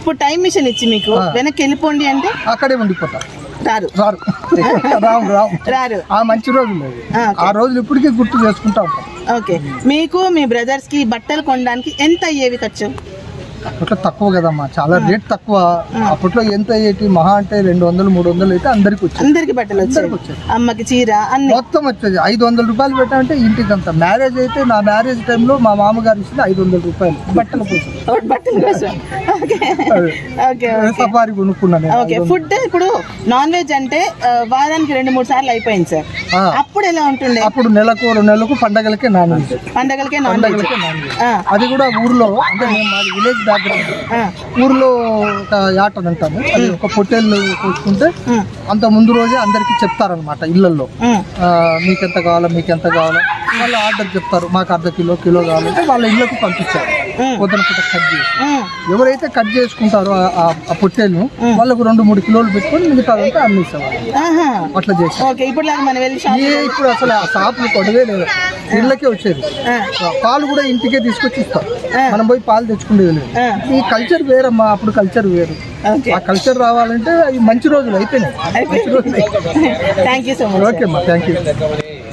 ఇప్పుడు time machine ఇచ్చి మీకు వెనక్కి వెళ్ళిపోండి అంటే అక్కడే ఉండిపోతా. రారు రారు. ఆ మంచి రోజులు ఆ రోజులు ఇప్పటికీ గుర్తు చేసుకుంటా ఉంటాం. ఓకే, మీకు మీ బ్రదర్స్ కి బట్టలు కొనడానికి ఎంత అయ్యేవి ఖర్చు? అప్పట్లో తక్కువ కదమ్మా, చాలా రేట్ తక్కువ. అప్పట్లో ఎంత అయ్యేటి మహా అంటే 200-300 అయితే అందరికి బట్టలు వచ్చాయి. అమ్మకి చీర అన్ని మొత్తం వచ్చేది. 500 రూపాయలు పెట్టాలంటే ఇంటికి అంత. మ్యారేజ్ అయితే నా మ్యారేజ్ టైంలో మా మామగారు ఇచ్చింది 500 రూపాయలు బట్టల కోసం. సఫారీ కొనుక్కున్నాను. ఓకే, ఫుడ్ ఇప్పుడు నాన్ వెజ్ అంటే వారానికి 2-3 సార్లు అయిపోయింది సార్. అప్పుడు ఎలా ఉంటుండే? అప్పుడు నెలకు 2 నెలలకు పండగలకే నాన్ వెజ్. పండగలకే నాన్ వెజ్. అది కూడా ఊర్లో, అంటే మాది విలేజ్ బ్యాక్గ్రౌండ్. ఊర్లో ఒక యాట అని అంటాము, అది ఒక పొట్టేళ్ళు కోసుకుంటే అంత ముందు రోజే అందరికి చెప్తారనమాట ఇళ్లలో, మీకెంత కావాలా మీకెంత కావాలా. వాళ్ళు ఆర్డర్ చెప్తారు, మాకు అర్ధ కిలో కావాలంటే వాళ్ళ ఇళ్ళకు పంపించారు. పొద్దున పూట కట్ చేసి ఎవరైతే కట్ చేసుకుంటారో ఆ పొట్టేళ్ళు వాళ్ళకు 2-3 కిలోలు పెట్టుకొని మిగతాదంతా అమ్మేసేవాళ్ళు. అట్లా చేశారు. ఇప్పుడు అసలు ఆ షాపులు కొడవే లేదు, ఇళ్ళకే వచ్చేది. పాలు కూడా ఇంటికే తీసుకొచ్చి ఇస్తారు, మనం పోయి పాలు తెచ్చుకునేది లేదు. ఈ కల్చర్ వేరమ్మా, అప్పుడు కల్చర్ వేరు. ఆ కల్చర్ రావాలంటే ఈ మంచి రోజులు అయిపోయినాయి. Thank you so much. Okay అమ్మా, థ్యాంక్ యూ.